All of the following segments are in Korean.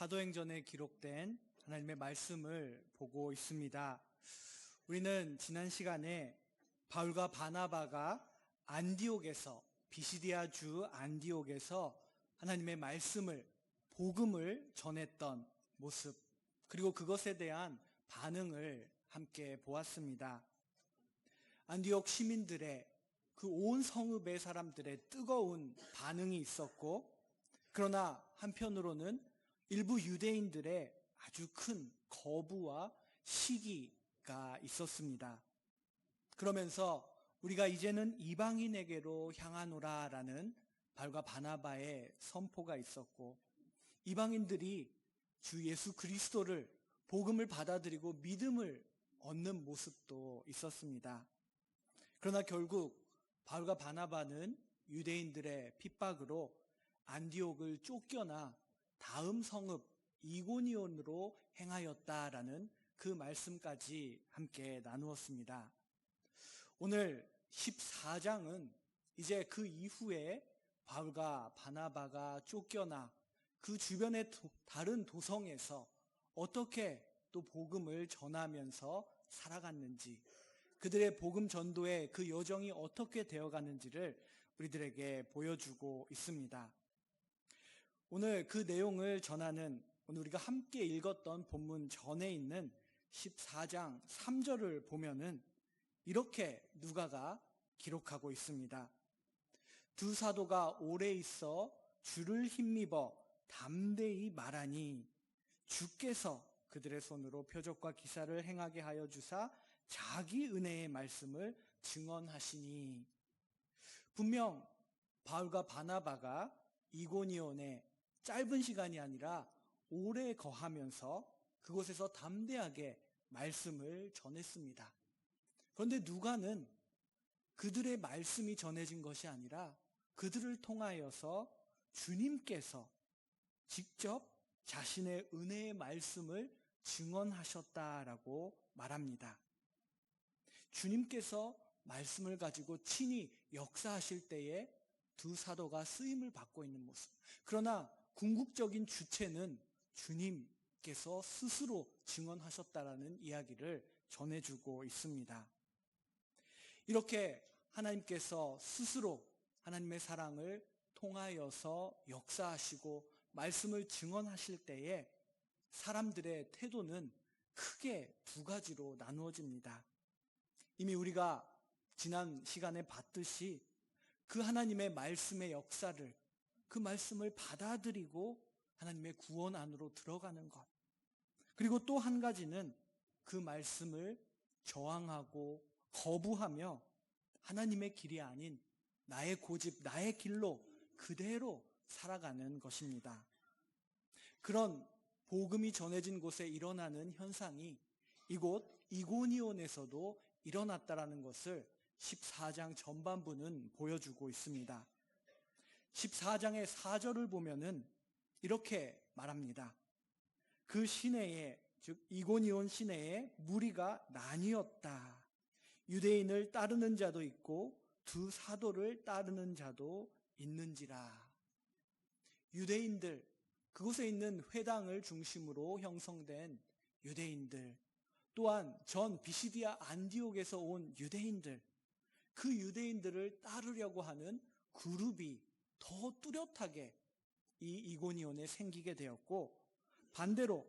사도행전에 기록된 하나님의 말씀을 보고 있습니다. 우리는 지난 시간에 바울과 바나바가 비시디아 주 안디옥에서 하나님의 말씀을, 복음을 전했던 모습, 그리고 그것에 대한 반응을 함께 보았습니다. 안디옥 시민들의, 그 온 성읍의 사람들의 뜨거운 반응이 있었고, 그러나 한편으로는 일부 유대인들의 아주 큰 거부와 시기가 있었습니다. 그러면서 우리가 이제는 이방인에게로 향하노라라는 바울과 바나바의 선포가 있었고, 이방인들이 주 예수 그리스도를, 복음을 받아들이고 믿음을 얻는 모습도 있었습니다. 그러나 결국 바울과 바나바는 유대인들의 핍박으로 안디옥을 쫓겨나 다음 성읍 이고니온으로 행하였다라는 그 말씀까지 함께 나누었습니다. 오늘 14장은 이제 그 이후에 바울과 바나바가 쫓겨나 그 주변의 다른 도성에서 어떻게 또 복음을 전하면서 살아갔는지, 그들의 복음 전도의 그 여정이 어떻게 되어가는지를 우리들에게 보여주고 있습니다. 오늘 그 내용을 전하는, 오늘 우리가 함께 읽었던 본문 전에 있는 14장 3절을 보면은 이렇게 누가가 기록하고 있습니다. 두 사도가 오래 있어 주를 힘입어 담대히 말하니 주께서 그들의 손으로 표적과 기사를 행하게 하여 주사 자기 은혜의 말씀을 증언하시니. 분명 바울과 바나바가 이고니온에 짧은 시간이 아니라 오래 거하면서 그곳에서 담대하게 말씀을 전했습니다. 그런데 누가는 그들의 말씀이 전해진 것이 아니라 그들을 통하여서 주님께서 직접 자신의 은혜의 말씀을 증언하셨다라고 말합니다. 주님께서 말씀을 가지고 친히 역사하실 때에 두 사도가 쓰임을 받고 있는 모습. 그러나 궁극적인 주체는 주님께서 스스로 증언하셨다라는 이야기를 전해주고 있습니다. 이렇게 하나님께서 스스로 하나님의 사랑을 통하여서 역사하시고 말씀을 증언하실 때에 사람들의 태도는 크게 두 가지로 나누어집니다. 이미 우리가 지난 시간에 봤듯이 그 하나님의 말씀의 역사를, 그 말씀을 받아들이고 하나님의 구원 안으로 들어가는 것, 그리고 또 한 가지는 그 말씀을 저항하고 거부하며 하나님의 길이 아닌 나의 고집, 나의 길로 그대로 살아가는 것입니다. 그런 복음이 전해진 곳에 일어나는 현상이 이곳 이고니온에서도 일어났다라는 것을 14장 전반부는 보여주고 있습니다. 14장의 4절을 보면은 이렇게 말합니다. 그 시내에, 즉 이고니온 시내에 무리가 나뉘었다. 유대인을 따르는 자도 있고 두 사도를 따르는 자도 있는지라. 유대인들, 그곳에 있는 회당을 중심으로 형성된 유대인들, 또한 전 비시디아 안디옥에서 온 유대인들, 그 유대인들을 따르려고 하는 그룹이 더 뚜렷하게 이 이고니온에 생기게 되었고, 반대로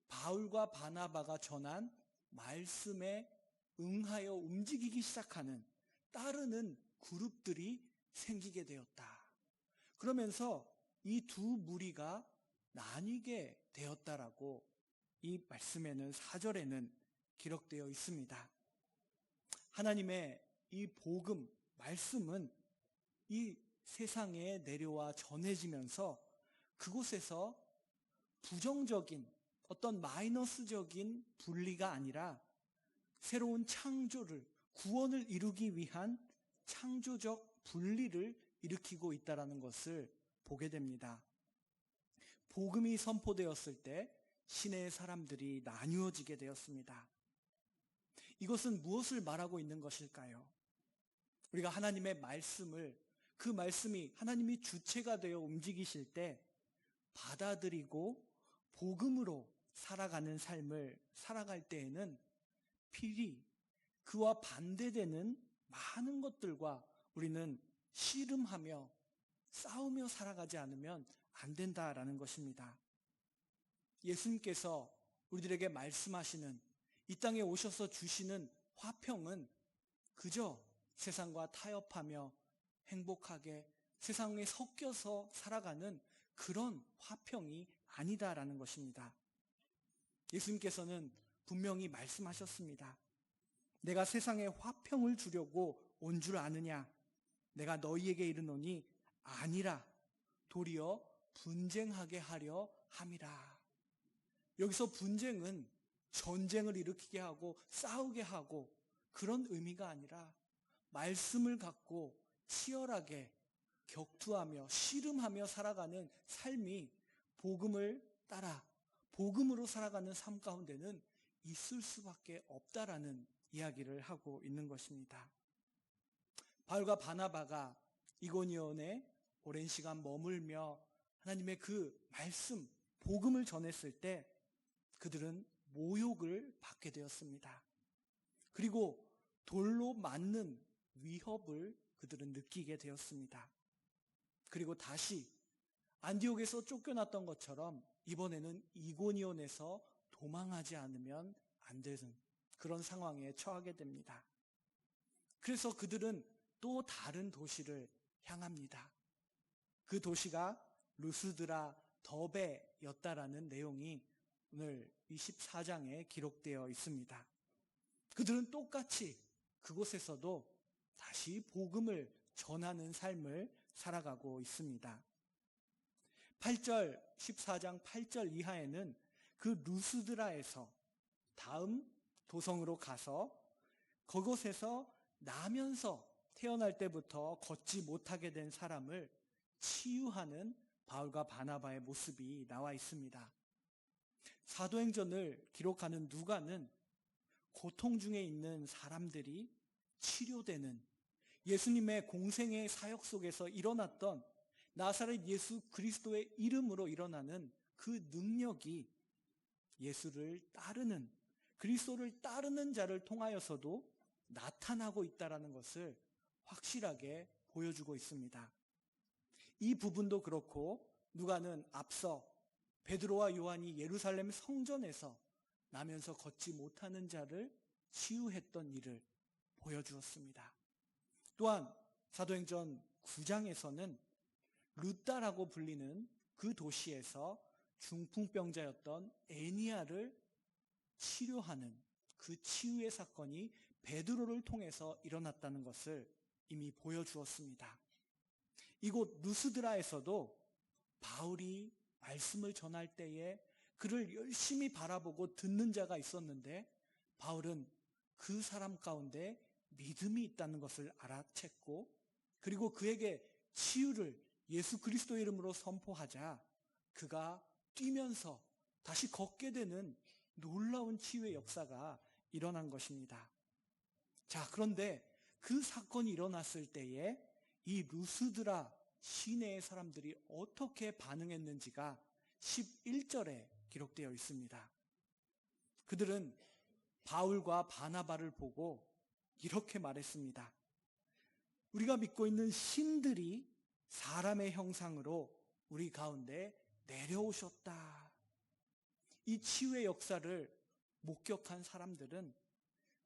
바울과 바나바가 전한 말씀에 응하여 움직이기 시작하는, 따르는 그룹들이 생기게 되었다. 그러면서 이 두 무리가 나뉘게 되었다라고 이 말씀에는, 4절에는 기록되어 있습니다. 하나님의 이 복음, 말씀은 이 세상에 내려와 전해지면서 그곳에서 부정적인, 어떤 마이너스적인 분리가 아니라 새로운 창조를, 구원을 이루기 위한 창조적 분리를 일으키고 있다는 것을 보게 됩니다. 복음이 선포되었을 때 시내의 사람들이 나뉘어지게 되었습니다. 이것은 무엇을 말하고 있는 것일까요? 우리가 하나님의 말씀을, 그 말씀이 하나님이 주체가 되어 움직이실 때 받아들이고 복음으로 살아가는 삶을 살아갈 때에는 필히 그와 반대되는 많은 것들과 우리는 씨름하며 싸우며 살아가지 않으면 안 된다라는 것입니다. 예수님께서 우리들에게 말씀하시는 이 땅에 오셔서 주시는 화평은 그저 세상과 타협하며 행복하게 세상에 섞여서 살아가는 그런 화평이 아니다라는 것입니다. 예수님께서는 분명히 말씀하셨습니다. 내가 세상에 화평을 주려고 온 줄 아느냐? 내가 너희에게 이르노니 아니라 도리어 분쟁하게 하려 함이라. 여기서 분쟁은 전쟁을 일으키게 하고 싸우게 하고 그런 의미가 아니라 말씀을 갖고 치열하게 격투하며 씨름하며 살아가는 삶이 복음을 따라 복음으로 살아가는 삶 가운데는 있을 수밖에 없다라는 이야기를 하고 있는 것입니다. 바울과 바나바가 이고니온에 오랜 시간 머물며 하나님의 그 말씀, 복음을 전했을 때 그들은 모욕을 받게 되었습니다. 그리고 돌로 맞는 위협을 그들은 느끼게 되었습니다. 그리고 다시 안디옥에서 쫓겨났던 것처럼 이번에는 이고니온에서 도망하지 않으면 안 되는 그런 상황에 처하게 됩니다. 그래서 그들은 또 다른 도시를 향합니다. 그 도시가 루스드라 더베였다라는 내용이 오늘 24장에 기록되어 있습니다. 그들은 똑같이 그곳에서도 다시 복음을 전하는 삶을 살아가고 있습니다. 8절, 14장 8절 이하에는 그 루스드라에서 다음 도성으로 가서 그곳에서 나면서 태어날 때부터 걷지 못하게 된 사람을 치유하는 바울과 바나바의 모습이 나와 있습니다. 사도행전을 기록하는 누가는 고통 중에 있는 사람들이 치료되는 예수님의 공생의 사역 속에서 일어났던 나사렛 예수 그리스도의 이름으로 일어나는 그 능력이 예수를 따르는 그리스도를 따르는 자를 통하여서도 나타나고 있다는 것을 확실하게 보여주고 있습니다. 이 부분도 그렇고 누가는 앞서 베드로와 요한이 예루살렘 성전에서 나면서 걷지 못하는 자를 치유했던 일을 보여주었습니다. 또한 사도행전 9장에서는 루다라고 불리는 그 도시에서 중풍병자였던 애니야를 치료하는 그 치유의 사건이 베드로를 통해서 일어났다는 것을 이미 보여주었습니다. 이곳 루스드라에서도 바울이 말씀을 전할 때에 그를 열심히 바라보고 듣는 자가 있었는데 바울은 그 사람 가운데 믿음이 있다는 것을 알아챘고 그리고 그에게 치유를 예수 그리스도의 이름으로 선포하자 그가 뛰면서 다시 걷게 되는 놀라운 치유의 역사가 일어난 것입니다. 자, 그런데 그 사건이 일어났을 때에 이 루스드라 시내의 사람들이 어떻게 반응했는지가 11절에 기록되어 있습니다. 그들은 바울과 바나바를 보고 이렇게 말했습니다. 우리가 믿고 있는 신들이 사람의 형상으로 우리 가운데 내려오셨다. 이 치유의 역사를 목격한 사람들은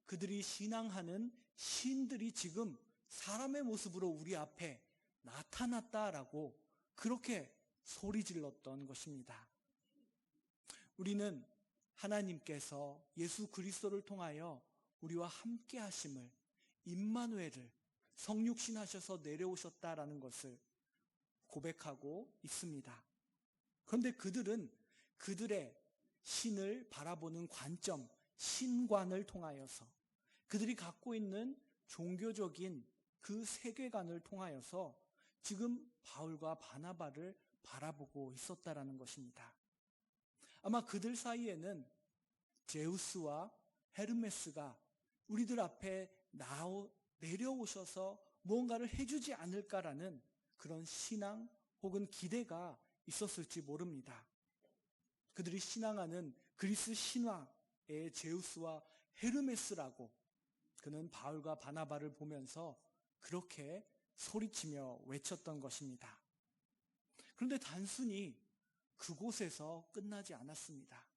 그들이 신앙하는 신들이 지금 사람의 모습으로 우리 앞에 나타났다라고 그렇게 소리 질렀던 것입니다. 우리는 하나님께서 예수 그리스도를 통하여 우리와 함께 하심을 임마누엘을 성육신하셔서 내려오셨다라는 것을 고백하고 있습니다. 그런데 그들은 그들의 신을 바라보는 관점, 신관을 통하여서 그들이 갖고 있는 종교적인 그 세계관을 통하여서 지금 바울과 바나바를 바라보고 있었다라는 것입니다. 아마 그들 사이에는 제우스와 헤르메스가 우리들 앞에 내려오셔서 무언가를 해주지 않을까라는 그런 신앙 혹은 기대가 있었을지 모릅니다. 그들이 신앙하는 그리스 신화의 제우스와 헤르메스라고 그는 바울과 바나바를 보면서 그렇게 소리치며 외쳤던 것입니다. 그런데 단순히 그곳에서 끝나지 않았습니다.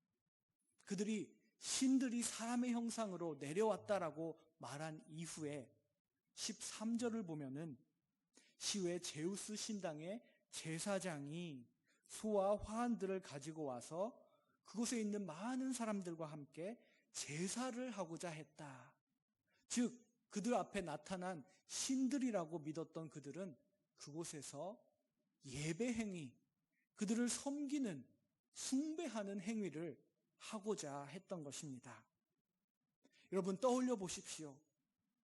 그들이 신들이 사람의 형상으로 내려왔다라고 말한 이후에 13절을 보면은 시외 제우스 신당의 제사장이 소와 화환들을 가지고 와서 그곳에 있는 많은 사람들과 함께 제사를 하고자 했다. 즉 그들 앞에 나타난 신들이라고 믿었던 그들은 그곳에서 예배 행위, 그들을 섬기는 숭배하는 행위를 하고자 했던 것입니다. 여러분 떠올려 보십시오.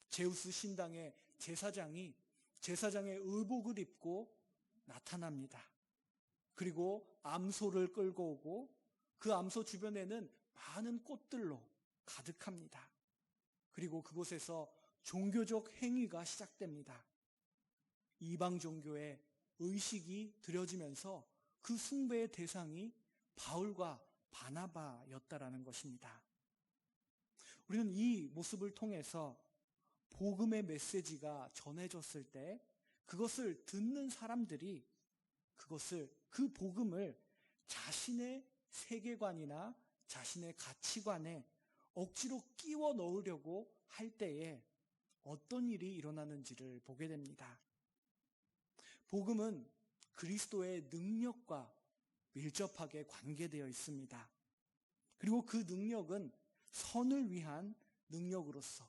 제우스 신당의 제사장이 제사장의 의복을 입고 나타납니다. 그리고 암소를 끌고 오고 그 암소 주변에는 많은 꽃들로 가득합니다. 그리고 그곳에서 종교적 행위가 시작됩니다. 이방 종교의 의식이 드려지면서 그 숭배의 대상이 바울과 바나바였다라는 것입니다. 우리는 이 모습을 통해서 복음의 메시지가 전해졌을 때 그것을 듣는 사람들이 그 복음을 자신의 세계관이나 자신의 가치관에 억지로 끼워 넣으려고 할 때에 어떤 일이 일어나는지를 보게 됩니다. 복음은 그리스도의 능력과 밀접하게 관계되어 있습니다. 그리고 그 능력은 선을 위한 능력으로서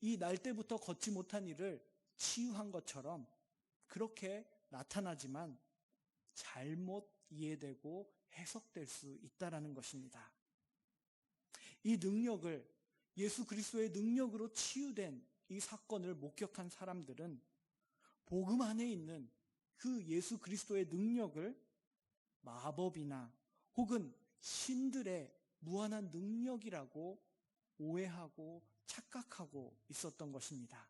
이 날 때부터 걷지 못한 일을 치유한 것처럼 그렇게 나타나지만 잘못 이해되고 해석될 수 있다는 것입니다. 이 능력을 예수 그리스도의 능력으로 치유된 이 사건을 목격한 사람들은 복음 안에 있는 그 예수 그리스도의 능력을 마법이나 혹은 신들의 무한한 능력이라고 오해하고 착각하고 있었던 것입니다.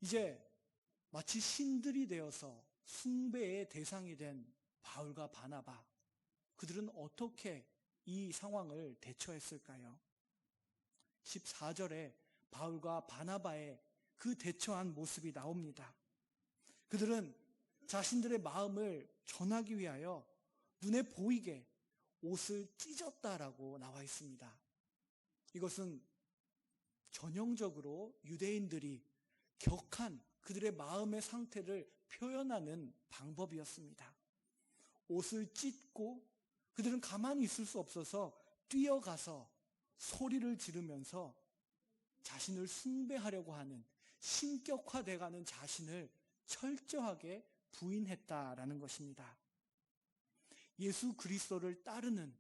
이제 마치 신들이 되어서 숭배의 대상이 된 바울과 바나바, 그들은 어떻게 이 상황을 대처했을까요? 14절에 바울과 바나바의 그 대처한 모습이 나옵니다. 그들은 자신들의 마음을 전하기 위하여 눈에 보이게 옷을 찢었다라고 나와 있습니다. 이것은 전형적으로 유대인들이 격한 그들의 마음의 상태를 표현하는 방법이었습니다. 옷을 찢고 그들은 가만히 있을 수 없어서 뛰어가서 소리를 지르면서 자신을 숭배하려고 하는 신격화돼가는 자신을 철저하게 부인했다라는 것입니다. 예수 그리스도를 따르는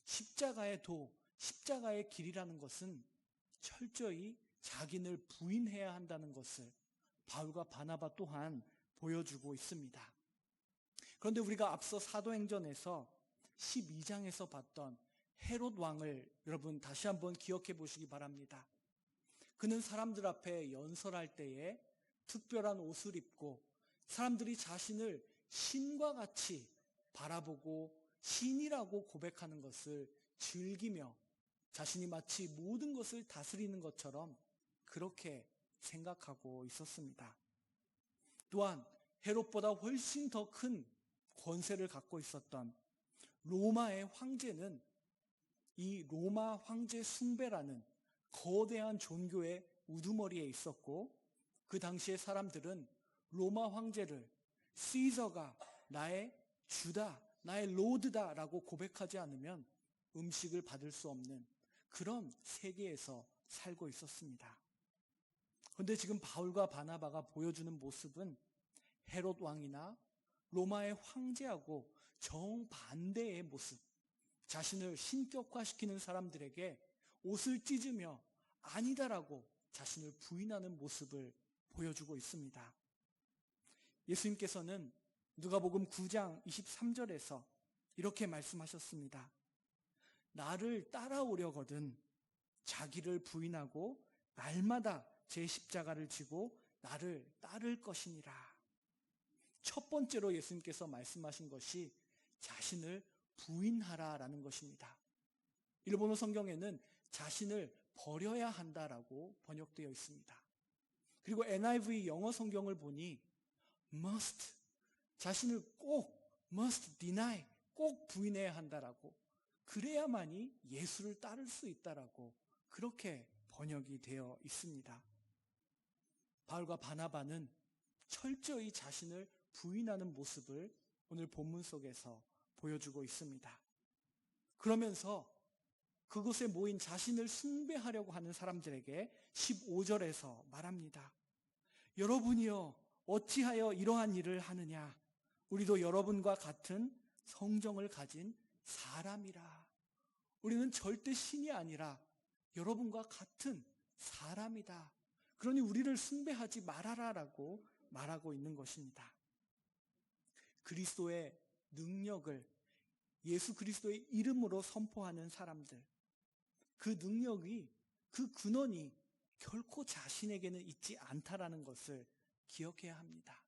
십자가의 도, 십자가의 길이라는 것은 철저히 자기를 부인해야 한다는 것을 바울과 바나바 또한 보여주고 있습니다. 그런데 우리가 앞서 사도행전에서 12장에서 봤던 헤롯 왕을 여러분 다시 한번 기억해 보시기 바랍니다. 그는 사람들 앞에 연설할 때에 특별한 옷을 입고 사람들이 자신을 신과 같이 바라보고 신이라고 고백하는 것을 즐기며 자신이 마치 모든 것을 다스리는 것처럼 그렇게 생각하고 있었습니다. 또한 헤롯보다 훨씬 더 큰 권세를 갖고 있었던 로마의 황제는 이 로마 황제 숭배라는 거대한 종교의 우두머리에 있었고 그 당시의 사람들은 로마 황제를 시저가 나의 주다, 나의 로드다라고 고백하지 않으면 음식을 받을 수 없는 그런 세계에서 살고 있었습니다. 그런데 지금 바울과 바나바가 보여주는 모습은 헤롯 왕이나 로마의 황제하고 정반대의 모습, 자신을 신격화시키는 사람들에게 옷을 찢으며 아니다라고 자신을 부인하는 모습을 보여주고 있습니다. 예수님께서는 누가복음 9장 23절에서 이렇게 말씀하셨습니다. 나를 따라오려거든 자기를 부인하고 날마다 제 십자가를 지고 나를 따를 것이니라. 첫 번째로 예수님께서 말씀하신 것이 자신을 부인하라라는 것입니다. 일본어 성경에는 자신을 버려야 한다라고 번역되어 있습니다. 그리고 NIV 영어 성경을 보니 must, 자신을 꼭 must deny, 꼭 부인해야 한다라고, 그래야만이 예수를 따를 수 있다라고 그렇게 번역이 되어 있습니다. 바울과 바나바는 철저히 자신을 부인하는 모습을 오늘 본문 속에서 보여주고 있습니다. 그러면서 그곳에 모인 자신을 숭배하려고 하는 사람들에게 15절에서 말합니다. 여러분이여 어찌하여 이러한 일을 하느냐? 우리도 여러분과 같은 성정을 가진 사람이라. 우리는 절대 신이 아니라 여러분과 같은 사람이다. 그러니 우리를 숭배하지 말아라라고 말하고 있는 것입니다. 그리스도의 능력을 예수 그리스도의 이름으로 선포하는 사람들, 그 능력이, 그 근원이 결코 자신에게는 있지 않다라는 것을 기억해야 합니다.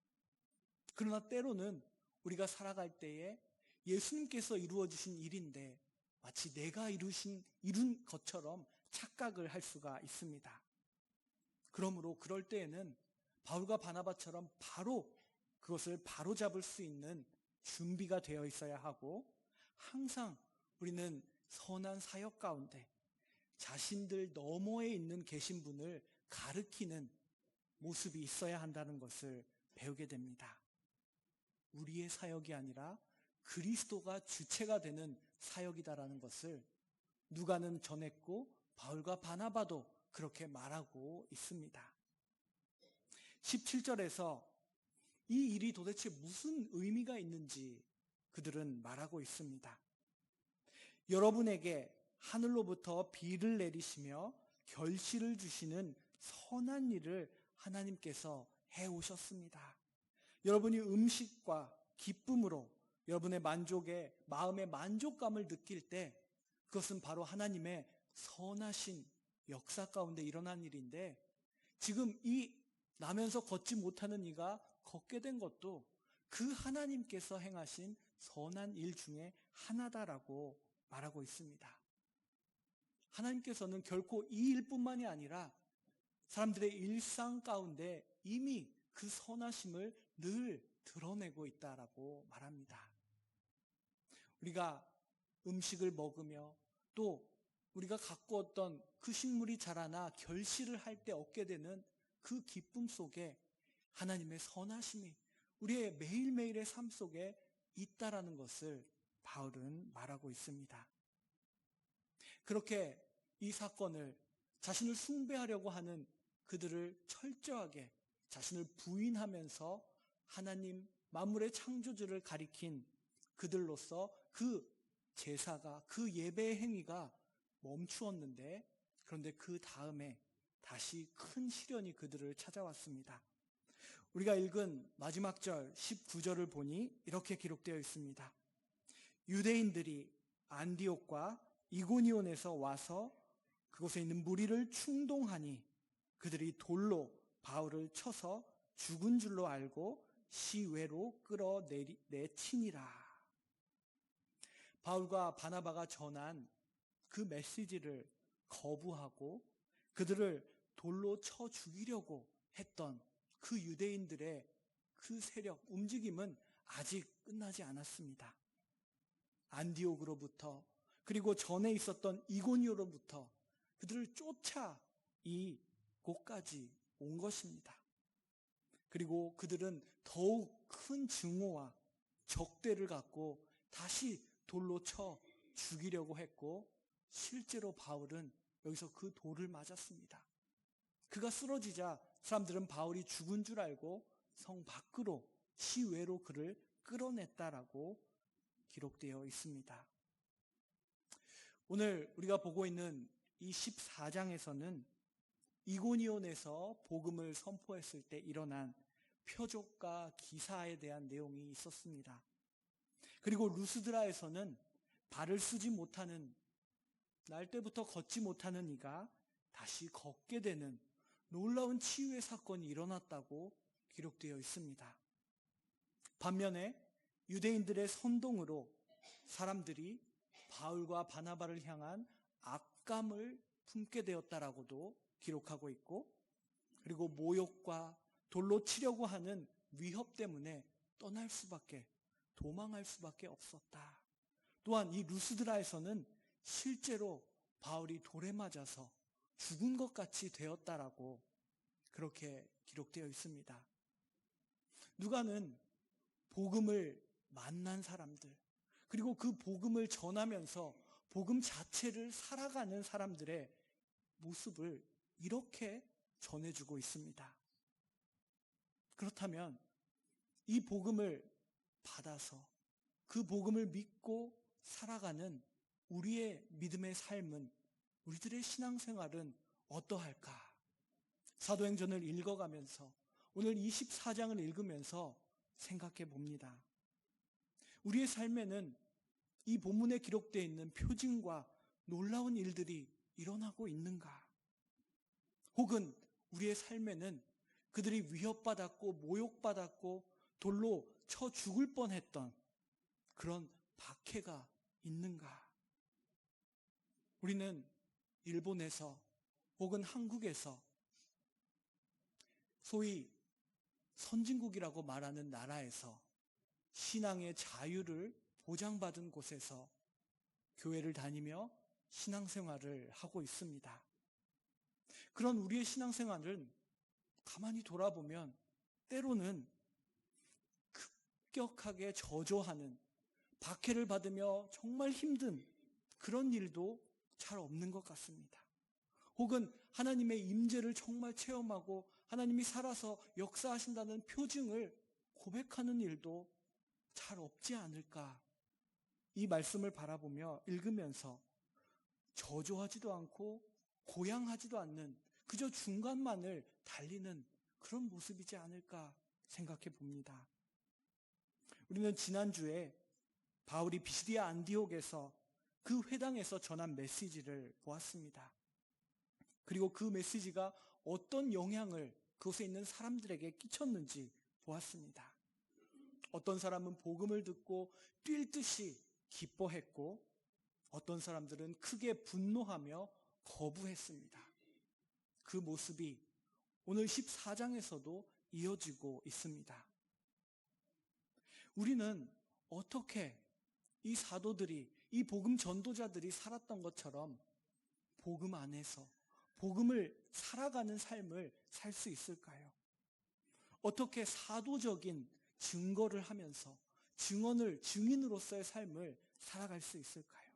그러나 때로는 우리가 살아갈 때에 예수님께서 이루어주신 일인데 마치 내가 이룬 것처럼 착각을 할 수가 있습니다. 그러므로 그럴 때에는 바울과 바나바처럼 바로 그것을 바로잡을 수 있는 준비가 되어 있어야 하고, 항상 우리는 선한 사역 가운데 자신들 너머에 있는 계신 분을 가르치는 모습이 있어야 한다는 것을 배우게 됩니다. 우리의 사역이 아니라 그리스도가 주체가 되는 사역이다라는 것을 누가는 전했고 바울과 바나바도 그렇게 말하고 있습니다. 17절에서 이 일이 도대체 무슨 의미가 있는지 그들은 말하고 있습니다. 여러분에게 하늘로부터 비를 내리시며 결실을 주시는 선한 일을 하나님께서 해오셨습니다. 여러분이 음식과 기쁨으로 여러분의 마음의 만족감을 느낄 때 그것은 바로 하나님의 선하신 역사 가운데 일어난 일인데, 지금 이 나면서 걷지 못하는 이가 걷게 된 것도 그 하나님께서 행하신 선한 일 중에 하나다라고 말하고 있습니다. 하나님께서는 결코 이 일뿐만이 아니라 사람들의 일상 가운데 이미 그 선하심을 늘 드러내고 있다라고 말합니다. 우리가 음식을 먹으며 또 우리가 갖고 어떤 그 식물이 자라나 결실을 할 때 얻게 되는 그 기쁨 속에 하나님의 선하심이 우리의 매일매일의 삶 속에 있다라는 것을 바울은 말하고 있습니다. 그렇게 이 사건을, 자신을 숭배하려고 하는 그들을 철저하게 자신을 부인하면서 하나님 만물의 창조주를 가리킨 그들로서 그 제사가, 그 예배의 행위가 멈추었는데, 그런데 그 다음에 다시 큰 시련이 그들을 찾아왔습니다. 우리가 읽은 마지막 절 19절을 보니 이렇게 기록되어 있습니다. 유대인들이 안디옥과 이고니온에서 와서 그곳에 있는 무리를 충동하니 그들이 돌로 바울을 쳐서 죽은 줄로 알고 시외로 끌어내치니라. 바울과 바나바가 전한 그 메시지를 거부하고 그들을 돌로 쳐 죽이려고 했던 그 유대인들의 그 세력, 움직임은 아직 끝나지 않았습니다. 안디옥으로부터, 그리고 전에 있었던 이고니오로부터 그들을 쫓아 이곳까지 온 것입니다. 그리고 그들은 더욱 큰 증오와 적대를 갖고 다시 돌로 쳐 죽이려고 했고, 실제로 바울은 여기서 그 돌을 맞았습니다. 그가 쓰러지자 사람들은 바울이 죽은 줄 알고 성 밖으로, 시외로 그를 끌어냈다라고 기록되어 있습니다. 오늘 우리가 보고 있는 이 14장에서는 이고니온에서 복음을 선포했을 때 일어난 표적과 기사에 대한 내용이 있었습니다. 그리고 루스드라에서는 발을 쓰지 못하는, 날 때부터 걷지 못하는 이가 다시 걷게 되는 놀라운 치유의 사건이 일어났다고 기록되어 있습니다. 반면에 유대인들의 선동으로 사람들이 바울과 바나바를 향한 악감을 품게 되었다라고도 기록하고 있고, 그리고 모욕과 돌로 치려고 하는 위협 때문에 떠날 수밖에, 도망할 수밖에 없었다. 또한 이 루스드라에서는 실제로 바울이 돌에 맞아서 죽은 것 같이 되었다라고 그렇게 기록되어 있습니다. 누가는 복음을 만난 사람들, 그리고 그 복음을 전하면서 복음 자체를 살아가는 사람들의 모습을 이렇게 전해주고 있습니다. 그렇다면 이 복음을 받아서 그 복음을 믿고 살아가는 우리의 믿음의 삶은, 우리들의 신앙생활은 어떠할까? 사도행전을 읽어가면서 오늘 24장을 읽으면서 생각해 봅니다. 우리의 삶에는 이 본문에 기록되어 있는 표징과 놀라운 일들이 일어나고 있는가? 혹은 우리의 삶에는 그들이 위협받았고 모욕받았고 돌로 쳐 죽을 뻔했던 그런 박해가 있는가? 우리는 일본에서 혹은 한국에서 소위 선진국이라고 말하는 나라에서 신앙의 자유를 보장받은 곳에서 교회를 다니며 신앙생활을 하고 있습니다. 그런 우리의 신앙생활은 가만히 돌아보면 때로는 급격하게 저조하는, 박해를 받으며 정말 힘든 그런 일도 잘 없는 것 같습니다. 혹은 하나님의 임재를 정말 체험하고 하나님이 살아서 역사하신다는 표징을 고백하는 일도 잘 없지 않을까? 이 말씀을 바라보며 읽으면서 저조하지도 않고 고양하지도 않는 그저 중간만을 달리는 그런 모습이지 않을까 생각해 봅니다. 우리는 지난주에 바울이 비시디아 안디옥에서 그 회당에서 전한 메시지를 보았습니다. 그리고 그 메시지가 어떤 영향을 그곳에 있는 사람들에게 끼쳤는지 보았습니다. 어떤 사람은 복음을 듣고 뛸 듯이 기뻐했고, 어떤 사람들은 크게 분노하며 거부했습니다. 그 모습이 오늘 14장에서도 이어지고 있습니다. 우리는 어떻게 이 사도들이, 이 복음 전도자들이 살았던 것처럼 복음 안에서 복음을 살아가는 삶을 살 수 있을까요? 어떻게 사도적인 증거를 하면서 증인으로서의 삶을 살아갈 수 있을까요?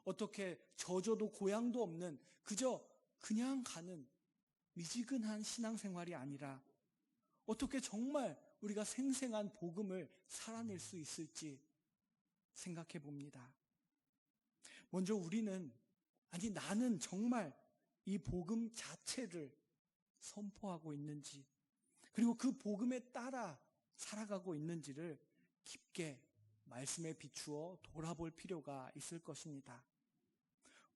어떻게 저조도 고향도 없는 그냥 가는 미지근한 신앙생활이 아니라 어떻게 정말 우리가 생생한 복음을 살아낼 수 있을지 생각해 봅니다. 먼저 나는 정말 이 복음 자체를 선포하고 있는지, 그리고 그 복음에 따라 살아가고 있는지를 깊게 말씀에 비추어 돌아볼 필요가 있을 것입니다.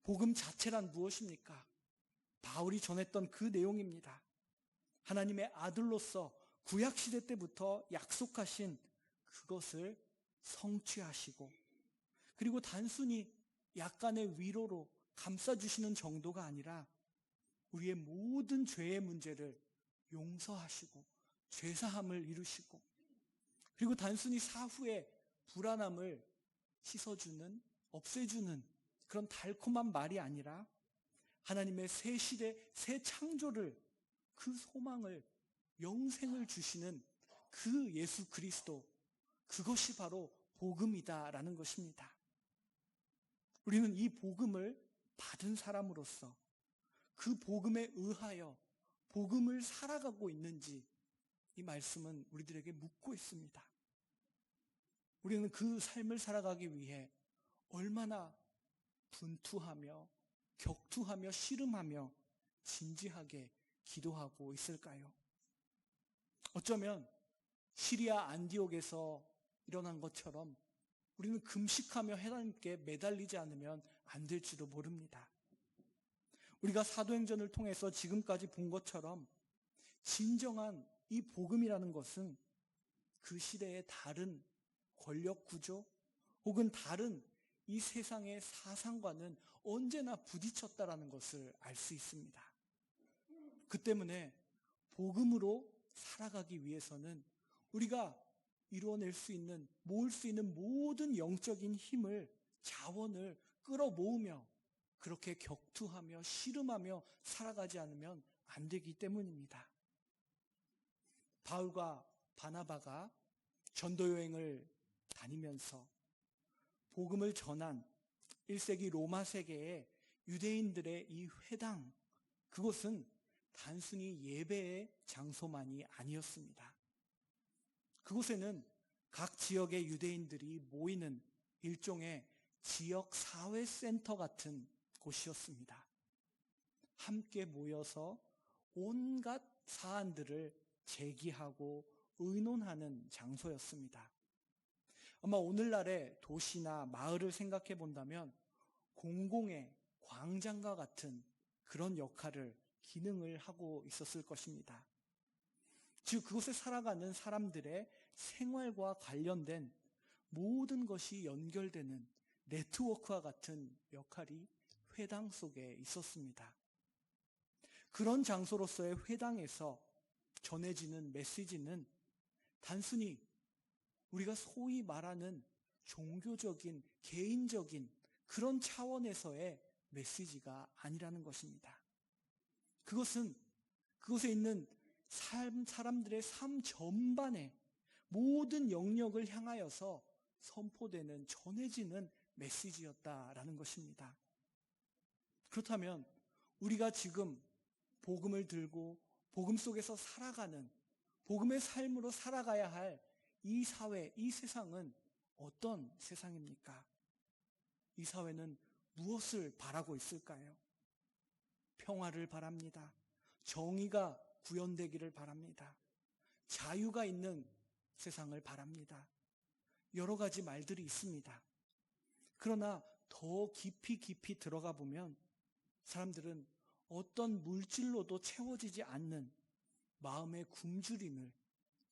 복음 자체란 무엇입니까? 바울이 전했던 그 내용입니다. 하나님의 아들로서 구약시대 때부터 약속하신 그것을 성취하시고, 그리고 단순히 약간의 위로로 감싸주시는 정도가 아니라 우리의 모든 죄의 문제를 용서하시고 죄사함을 이루시고, 그리고 단순히 사후의 불안함을 씻어주는, 없애주는 그런 달콤한 말이 아니라 하나님의 새 시대, 새 창조를, 그 소망을, 영생을 주시는 그 예수 그리스도, 그것이 바로 복음이다라는 것입니다. 우리는 이 복음을 받은 사람으로서 그 복음에 의하여 복음을 살아가고 있는지 이 말씀은 우리들에게 묻고 있습니다. 우리는 그 삶을 살아가기 위해 얼마나 분투하며 격투하며 씨름하며 진지하게 기도하고 있을까요? 어쩌면 시리아 안디옥에서 일어난 것처럼 우리는 금식하며 하나님께 매달리지 않으면 안 될지도 모릅니다. 우리가 사도행전을 통해서 지금까지 본 것처럼 진정한 이 복음이라는 것은 그 시대의 다른 권력 구조 혹은 다른 이 세상의 사상과는 언제나 부딪혔다라는 것을 알 수 있습니다. 그 때문에 복음으로 살아가기 위해서는 우리가 이루어낼 수 있는, 모을 수 있는 모든 영적인 힘을, 자원을 끌어모으며 그렇게 격투하며 씨름하며 살아가지 않으면 안 되기 때문입니다. 바울과 바나바가 전도여행을 다니면서 복음을 전한 1세기 로마 세계의 유대인들의 이 회당, 그곳은 단순히 예배의 장소만이 아니었습니다. 그곳에는 각 지역의 유대인들이 모이는 일종의 지역 사회센터 같은 곳이었습니다. 함께 모여서 온갖 사안들을 제기하고 의논하는 장소였습니다. 아마 오늘날의 도시나 마을을 생각해 본다면 공공의 광장과 같은 그런 역할을, 기능을 하고 있었을 것입니다. 즉 그곳에 살아가는 사람들의 생활과 관련된 모든 것이 연결되는 네트워크와 같은 역할이 회당 속에 있었습니다. 그런 장소로서의 회당에서 전해지는 메시지는 단순히 우리가 소위 말하는 종교적인, 개인적인 그런 차원에서의 메시지가 아니라는 것입니다. 그것은 그곳에 있는 사람들의 삶 전반에 모든 영역을 향하여서 선포되는, 전해지는 메시지였다라는 것입니다. 그렇다면 우리가 지금 복음을 들고 복음 속에서 살아가는, 복음의 삶으로 살아가야 할 이 사회, 이 세상은 어떤 세상입니까? 이 사회는 무엇을 바라고 있을까요? 평화를 바랍니다. 정의가 구현되기를 바랍니다. 자유가 있는 세상을 바랍니다. 여러 가지 말들이 있습니다. 그러나 더 깊이 들어가 보면 사람들은 어떤 물질로도 채워지지 않는 마음의 굶주림을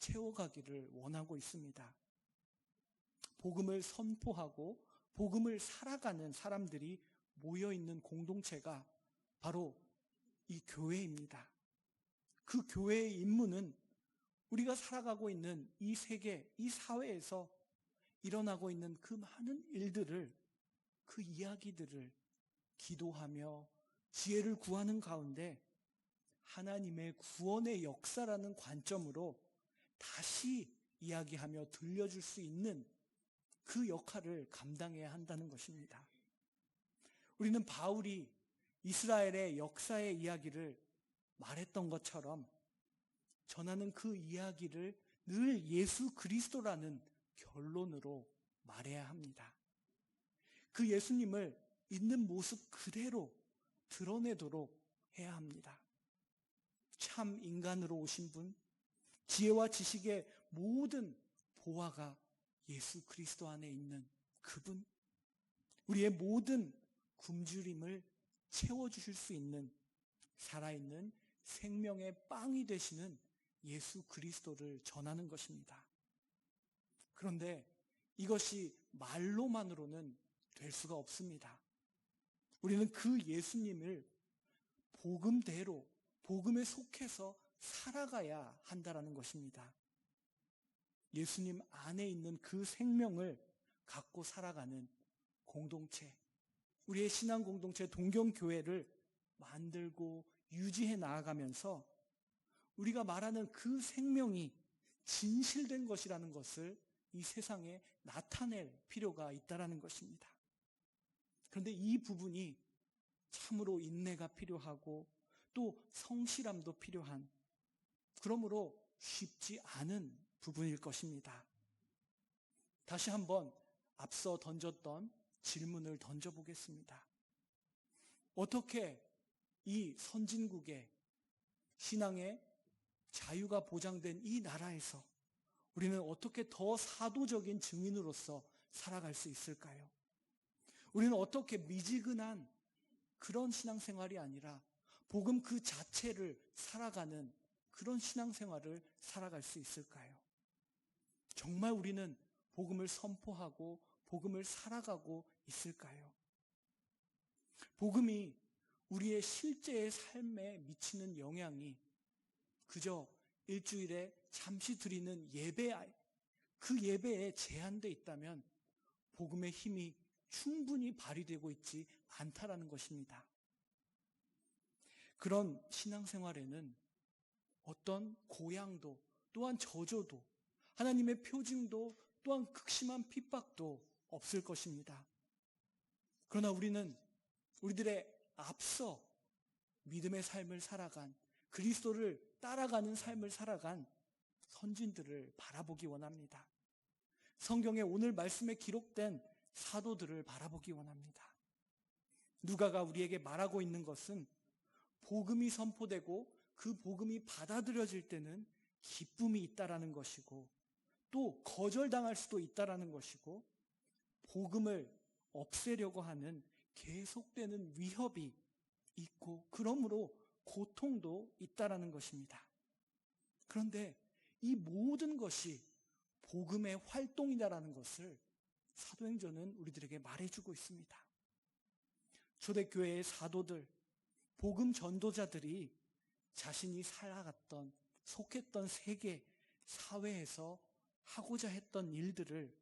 채워가기를 원하고 있습니다. 복음을 선포하고 복음을 살아가는 사람들이 모여있는 공동체가 바로 이 교회입니다. 그 교회의 임무는 우리가 살아가고 있는 이 세계, 이 사회에서 일어나고 있는 그 많은 일들을, 그 이야기들을 기도하며 지혜를 구하는 가운데 하나님의 구원의 역사라는 관점으로 다시 이야기하며 들려줄 수 있는 그 역할을 감당해야 한다는 것입니다. 우리는 바울이 이스라엘의 역사의 이야기를 말했던 것처럼 전하는 그 이야기를 늘 예수 그리스도라는 결론으로 말해야 합니다. 그 예수님을 있는 모습 그대로 드러내도록 해야 합니다. 참 인간으로 오신 분, 지혜와 지식의 모든 보화가 예수 그리스도 안에 있는 그분, 우리의 모든 굶주림을 채워주실 수 있는 살아있는 생명의 빵이 되시는 예수 그리스도를 전하는 것입니다. 그런데 이것이 말로만으로는 될 수가 없습니다. 우리는 그 예수님을 복음대로, 복음에 속해서 살아가야 한다는 것입니다. 예수님 안에 있는 그 생명을 갖고 살아가는 공동체, 우리의 신앙 공동체 동경교회를 만들고 유지해 나아가면서 우리가 말하는 그 생명이 진실된 것이라는 것을 이 세상에 나타낼 필요가 있다는 것입니다. 그런데 이 부분이 참으로 인내가 필요하고 또 성실함도 필요한, 그러므로 쉽지 않은 부분일 것입니다. 다시 한번 앞서 던졌던 질문을 던져보겠습니다. 어떻게 이 선진국의 신앙의 자유가 보장된 이 나라에서 우리는 어떻게 더 사도적인 증인으로서 살아갈 수 있을까요? 우리는 어떻게 미지근한 그런 신앙생활이 아니라 복음 그 자체를 살아가는 그런 신앙생활을 살아갈 수 있을까요? 정말 우리는 복음을 선포하고 복음을 살아가고 있을까요? 복음이 우리의 실제의 삶에 미치는 영향이 그저 일주일에 잠시 드리는 그 예배에 제한되어 있다면 복음의 힘이 충분히 발휘되고 있지 않다라는 것입니다. 그런 신앙생활에는 어떤 고향도 또한 저조도 하나님의 표징도 또한 극심한 핍박도 없을 것입니다. 그러나 우리는 우리들의 앞서 믿음의 삶을 살아간 그리스도를 따라가는 삶을 살아간 선진들을 바라보기 원합니다. 성경의 오늘 말씀에 기록된 사도들을 바라보기 원합니다. 누가가 우리에게 말하고 있는 것은 복음이 선포되고 그 복음이 받아들여질 때는 기쁨이 있다라는 것이고 또 거절당할 수도 있다라는 것이고 복음을 없애려고 하는 계속되는 위협이 있고 그러므로 고통도 있다라는 것입니다. 그런데 이 모든 것이 복음의 활동이다라는 것을 사도행전은 우리들에게 말해주고 있습니다. 초대교회의 사도들, 복음 전도자들이 자신이 살아갔던, 속했던 세계, 사회에서 하고자 했던 일들을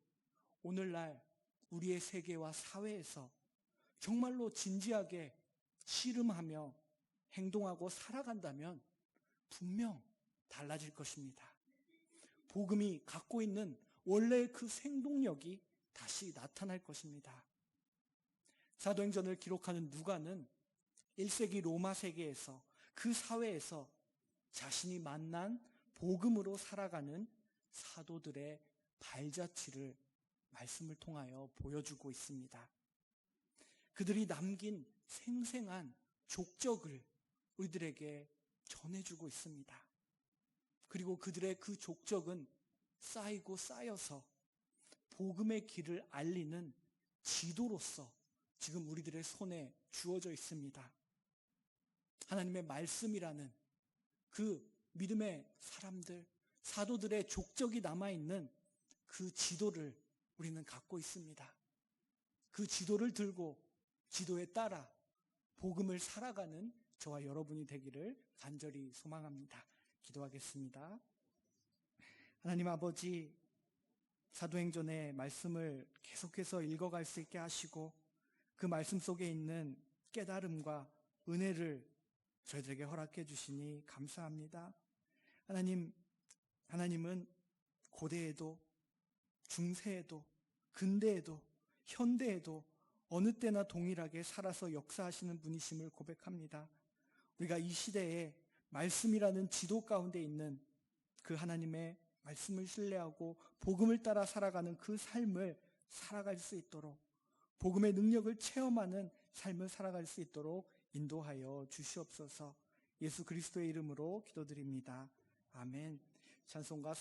오늘날 우리의 세계와 사회에서 정말로 진지하게 씨름하며 행동하고 살아간다면 분명 달라질 것입니다. 복음이 갖고 있는 원래의 그 생동력이 다시 나타날 것입니다. 사도행전을 기록하는 누가는 1세기 로마 세계에서 그 사회에서 자신이 만난 복음으로 살아가는 사도들의 발자취를 말씀을 통하여 보여주고 있습니다. 그들이 남긴 생생한 족적을 우리들에게 전해주고 있습니다. 그리고 그들의 그 족적은 쌓이고 쌓여서 복음의 길을 알리는 지도로서 지금 우리들의 손에 주어져 있습니다. 하나님의 말씀이라는 그 믿음의 사람들, 사도들의 족적이 남아있는 그 지도를 우리는 갖고 있습니다. 그 지도를 들고 지도에 따라 복음을 살아가는 저와 여러분이 되기를 간절히 소망합니다. 기도하겠습니다. 하나님 아버지, 사도행전의 말씀을 계속해서 읽어갈 수 있게 하시고 그 말씀 속에 있는 깨달음과 은혜를 저희들에게 허락해 주시니 감사합니다. 하나님은 고대에도 중세에도 근대에도 현대에도 어느 때나 동일하게 살아서 역사하시는 분이심을 고백합니다. 우리가 이 시대에 말씀이라는 지도 가운데 있는 그 하나님의 말씀을 신뢰하고 복음을 따라 살아가는 그 삶을 살아갈 수 있도록 복음의 능력을 체험하는 삶을 살아갈 수 있도록 인도하여 주시옵소서. 예수 그리스도의 이름으로 기도드립니다. 아멘. 찬송가